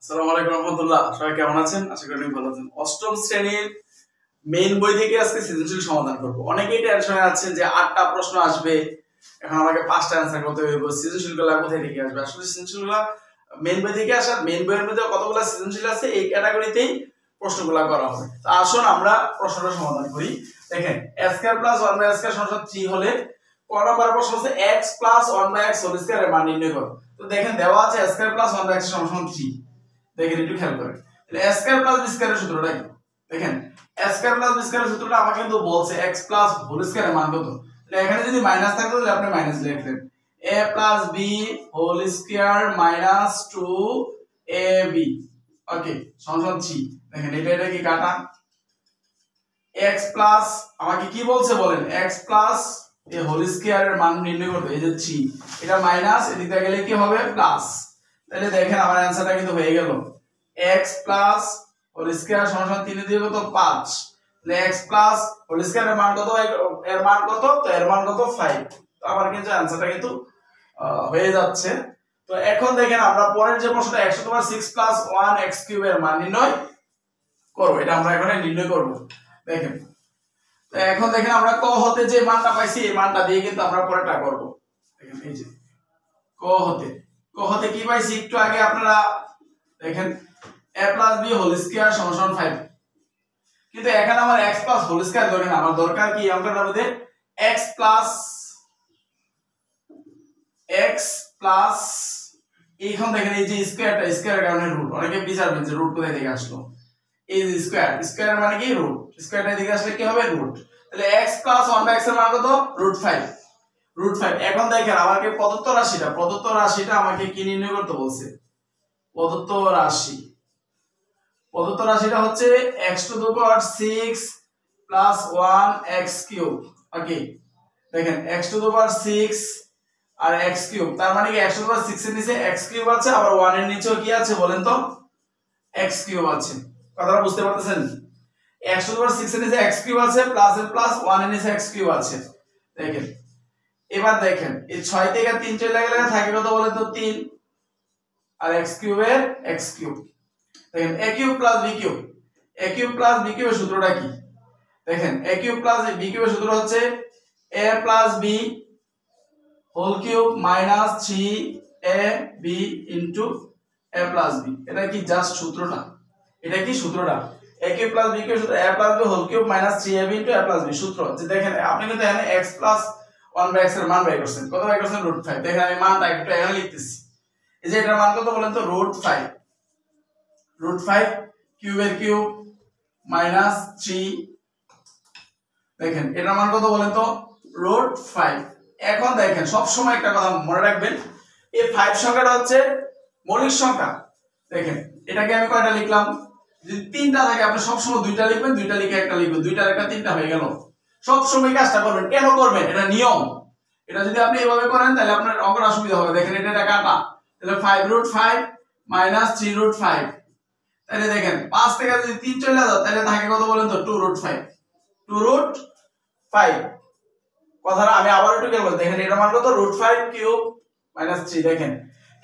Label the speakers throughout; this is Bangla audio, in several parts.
Speaker 1: আসসালামু আলাইকুম রহমতুল্লাহ। সবাই কেমন আছেন? আশা করি ভালো আছেন। অষ্টম শ্রেণীর মেইন বই থেকে আজকে সৃজনশীল সমাধান করব। অনেকেই টেনশনে আছেন যে 8টা প্রশ্ন আসবে, এখন আমাকে 5টা অ্যানসার করতে হবে, সৃজনশীলগুলো কোথায় থেকে আসবে? আসলে সৃজনশীলগুলো মেইন বই থেকে আসা, মেইন বইয়ের মধ্যে কতগুলো সৃজনশীল আছে এই ক্যাটাগরিতেই প্রশ্নগুলো করা হবে। তো আসুন আমরা প্রশ্নটা সমাধান করি। দেখেন x² + 1/x² = 3 হলে ক নাম্বার প্রশ্ন হচ্ছে x + 1/x² এর মান নির্ণয় করো। তো দেখেন দেওয়া আছে x² + 1/x = 3। দেখেন একটু খেয়াল করেন, তাহলে a স্কয়ার প্লাস b স্কয়ারের সূত্রটা কি? দেখেন a স্কয়ার প্লাস b স্কয়ারের সূত্রটা আমাকে কিন্তু বলছে x প্লাস হোল স্কয়ারের মান কত। তাহলে এখানে যদি মাইনাস থাকতো তাহলে আপনি মাইনাস লিখলেন a plus b whole square minus 2ab। Okay, সমান 3। দেখেন এটা কি কাটা, x প্লাস আমাকে কি বলছে বলেন, x প্লাস a হোল স্কয়ারের মান নির্ণয় করতে, এই যে 3, এটা মাইনাস এদিকে গেলে কি হবে প্লাস। তাহলে দেখেন আমার অ্যানসারটা কিন্তু হয়ে গেল x প্লাস হোল স্কয়ার সমান 3 দিয়ে কত 5। তাহলে x প্লাস হোল স্কয়ারের মান কত, এর মান কত, তো এর মান কত 5। তো আমার কিন্তু অ্যানসারটা কিন্তু হয়ে যাচ্ছে। তো এখন দেখেন আমরা পরের যে প্রশ্নটা x⁻6 + 1x³ এর মান নির্ণয় করব, এটা আমরা এখন নির্ণয় করব। দেখেন তো এখন দেখেন আমরা ক হতে যে মানটা পাইছি এই মানটা দিয়ে কিন্তু আমরা পরেরটা করব। দেখেন এই যে ক হতে কি পাইছি একটু আগে আপনারা দেখেন a + b হোল স্কয়ার = 5। কিন্তু এখানে আমার x প্লাস হোল স্কয়ার দরকার না, আমার দরকার কি অঙ্কটার মধ্যে x প্লাস এইখান দেখেন এই যে স্কয়ারের কারণে রুট, অনেকে বিচারবেন যে রুট কোথা থেকে আসলো। এই যে স্কয়ার মানে কি রুট, স্কয়ারটা এদিকে আসলে কি হবে রুট। তাহলে x প্লাস 1/x এর মান কত √5। এখন দেখেন আমাকে প্রদত্ত রাশিটা আমাকে কি নির্ণয় করতে বলছে। প্রদত্ত রাশিটা হচ্ছে x⁻6 + 1x³ ওকে। দেখেন x⁻6 আর x³ তার মানে কি x⁻6 এর নিচে x³ আছে, আবার 1 এর নিচেও কি আছে বলেন তো x³ আছে। কথাটা বুঝতে পারতেছেন? x⁻6 এর নিচে x³ আছে, প্লাস এর প্লাস 1 এর নিচে x³ আছে। দেখেন এবার দেখেন এই 6 থেকে 3 চলে গেলে থাকে কত বলেন তো 3, আর x³ এর x³। দেখেন a³ + b³ এর সূত্রটা কি? দেখেন a³ + b³ এর সূত্র হচ্ছে a + b whole cube minus 3ab into a + b। এটা কি জাস্ট সূত্রটা, এটা কি সূত্রটা a³ + b³ সূত্র a + b whole cube minus 3ab into a + b সূত্র। যে দেখেন আপনি কিন্তু এখানে x + 1/x এর মান বের করছেন, কত বের করছেন √5। দেখেন আমি মানটা একটু এখানে লিখতেছি, এই যে এটার মান কত বলেন তো √5 কিউবের কিউব মাইনাস 3। দেখেন এটার মান কত বলেন তো √5। এখন দেখেন সব সময় একটা কথা মনে রাখবেন, এই 5 সংখ্যাটা হচ্ছে মৌলিক সংখ্যা। দেখেন এটাকে আমি কয়টা লিখলাম, যদি 3টা থাকে আপনি সব সময় 2টা লিখবেন, 2টা লিখে একটা লিখবেন, 2টার একটা 3টা হয়ে গেল। সব সময় কাজটা করবেন, কেন করবেন এটা নিয়ম। এটা যদি আপনি এভাবে করেন তাহলে আপনার অঙ্কটা সুবিধা হবে। দেখেন এটা কাটা, তাহলে 5√5 মাইনাস 3√5। তাহলে দেখেন 5 থেকে যদি 3 চলে যায় তাহলে থাকে কত বলেন তো 2√5। কথাটা আমি আবার একটু বলবো, দেখেন এটার মান কত √5 কিউব মাইনাস 3। দেখেন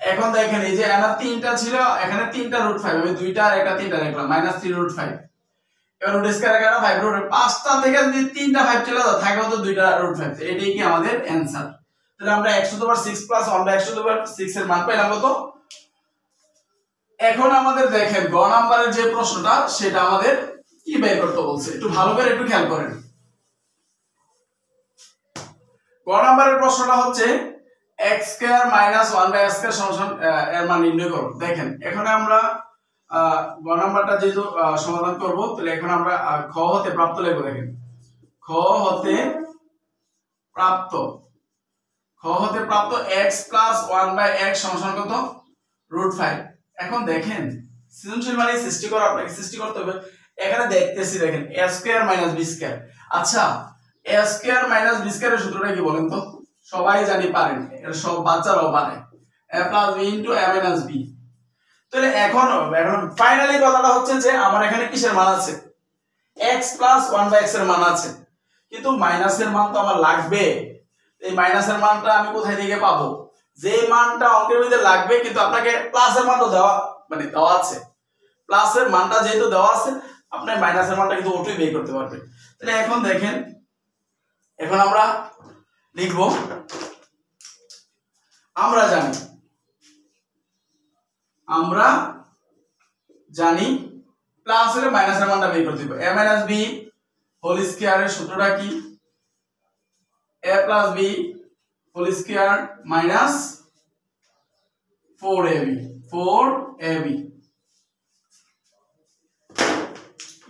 Speaker 1: এখন দেখেন এই যে এখানে 3টা ছিল, এখানে 3টা √5, আমি 2টা আর একটা 3টা লিখলাম মাইনাস 3√5। এবার √5 5টা থেকে যদি 3টা 5 চলে যায় থাকে কত 2টা √5। এটাই কি আমাদের অ্যানসার। তাহলে আমরা x⁻6 + 1/x⁻6 এর মান পেলাম কত। এখন আমাদের দেখেন গ নাম্বারের যে প্রশ্নটা সেটা আমাদের কি বের করতে বলছে, একটু ভালো করে একটু খেয়াল করেন। গ নাম্বারের প্রশ্নটা হচ্ছে x² - 1/x² এর মান নির্ণয় করো। দেখেন এখানে আমরা গ নাম্বারটা যেহেতু সমাধান করব, তাহলে এখন আমরা খ হতে প্রাপ্ত লিখব। দেখেন খ হতে প্রাপ্ত x + 1/x = কত √5। এখন দেখেন সৃজনশীল মানে সৃষ্টি করা, আপনাকে সৃষ্টি করতে হবে। এখানে দেখতেছি দেখেন a² - b²। আচ্ছা a² - b² এর সূত্রটা কি বলেন তো, সবাই জানি পারেন, এটা সব বাচ্চারাও পারে, a + b * a - b। তাহলে এখন ফাইনালি কথাটা হচ্ছে যে আমার এখানে কিসের মান আছে, x + 1/x এর মান আছে, কিন্তু মাইনাসের মান তো আমার লাগবে। এই মাইনাসের মানটা আমি কোথায় থেকে পাবো, যে মানটা অঙ্কের মধ্যে লাগবে কিন্তু আপনাকে প্লাসের মান তো দেওয়া মানে দেওয়া আছে, প্লাসের মানটা যেহেতু দেওয়া আছে আপনি মাইনাসের মানটা কিন্তু অটোই বের করতে পারবেন। তাহলে এখন দেখেন, এখন আমরা লিখব, আমরা জানি প্লাসের মাইনাসের মানটা বের করতে হবে। a মাইনাস b হোল স্কয়ারের সূত্রটা কি? a plus b whole square minus 4ab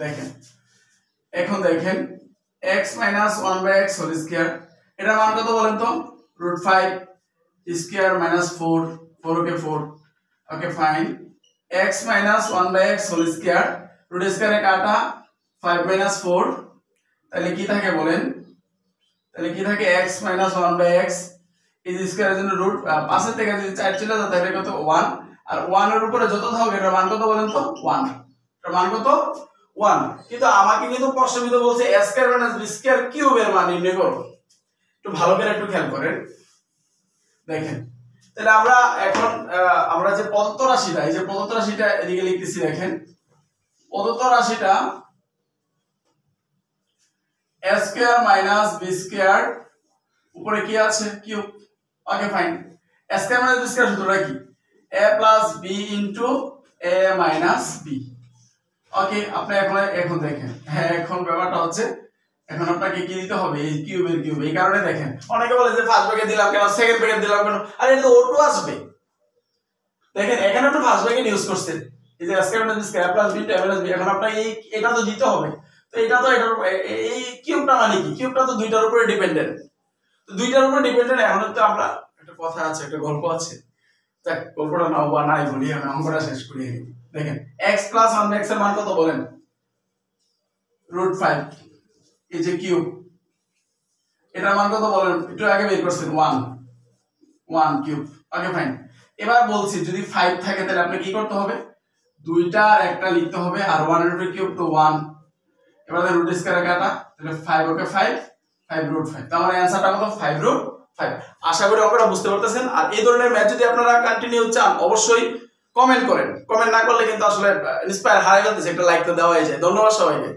Speaker 1: দেখেন। এখন দেখেন x minus 1/x whole square, এটা মান কত বলেন তো? √5 square minus 4, 4 okay 4, okay fine. x minus 1/x whole square, root স্কয়ারে কাটা 5 মাইনাস 4, তাহলে কি থাকে বলেন? তাহলে কি থাকে? x মাইনাস 1/x এই স্কয়ারের জন্য রুট 5 এর থেকে যদি 4 চলে যায় তাহলে কত? 1, আর 1 এর উপরে যত থাকবে এটার মান কত বলেন তো? 1, এটার মান কত? 1। কিন্তু আমাকে কিন্তু প্রশ্নের ভিতরে বলছে a square minus b square কিউবের মান নির্ণয় করো। একটু ভালো করে একটু খেয়াল করেন, দেখেন। তাহলে আমরা এখন আমরা যে প্রদত্ত রাশিটা, এই যে প্রদত্ত রাশিটা এদিকে লিখতেছি, দেখেন প্রদত্ত রাশিটা a square minus b square উপরে কি আছে? Cube, okay fine. a square minus b square সূত্রটা কি? a plus b into a minus b, ওকে। আপনি এখন দেখেন, হ্যাঁ এখন ব্যাপারটা হচ্ছে এখন আপনাকে কি দিতে হবে? এই কিউবের কিউব। এই কারণে দেখেন অনেকে বলে যে ফার্স্ট ব্র্যাকেট দিলাম কেন, সেকেন্ড ব্র্যাকেট দিলাম কেন, আরে এটা তো অটো আসবে। দেখেন এখানে একটু ফার্স্ট ব্র্যাকেট ইউজ করছেন, এই যে square minus square plus B minus B. এখন আপনাকে এই এটা তো দিতে হবে, তো এটা তো এটার এই কিউবটা মানে কি? কিউবটা তো দুইটার উপরে ডিপেন্ডেন্ট, তো দুইটার উপরে ডিপেন্ডেন্ট। এখন তো আমরা একটা কথা আছে, একটা গল্প আছে, যাক গল্পটা নাও বা নাই বলি, আমি অঙ্কটা শেষ করি। দেখেন x প্লাস 1x এর মান কত বলেন? √5, এই যে কিউব, এটার মান কত বলেন? একটু আগে বের করছেন 1 কিউব, ওকে ফাইন। এবার বলছি যদি 5 থাকে তাহলে আপনি কি করতে হবে? দুইটার একটা লিখতে হবে, আর 1 এর উপরে কিউব তো 1। এবার রুট স্কয়ারে কাটা, তাহলে 5 ওকে 5 √5, তার মানে অ্যানসারটা কত? 5√5। আশা করি অঙ্কটা বুঝতে পারতেছেন। আর এই ধরনের ম্যাথ যদি আপনারা কন্টিনিউ চান অবশ্যই কমেন্ট করেন, কমেন্ট না করলে কিন্তু আসলে ইন্সপায়ার হারিয়ে ফেলতেছে, একটা লাইক তো দেওয়াই যায়। ধন্যবাদ সবাইকে।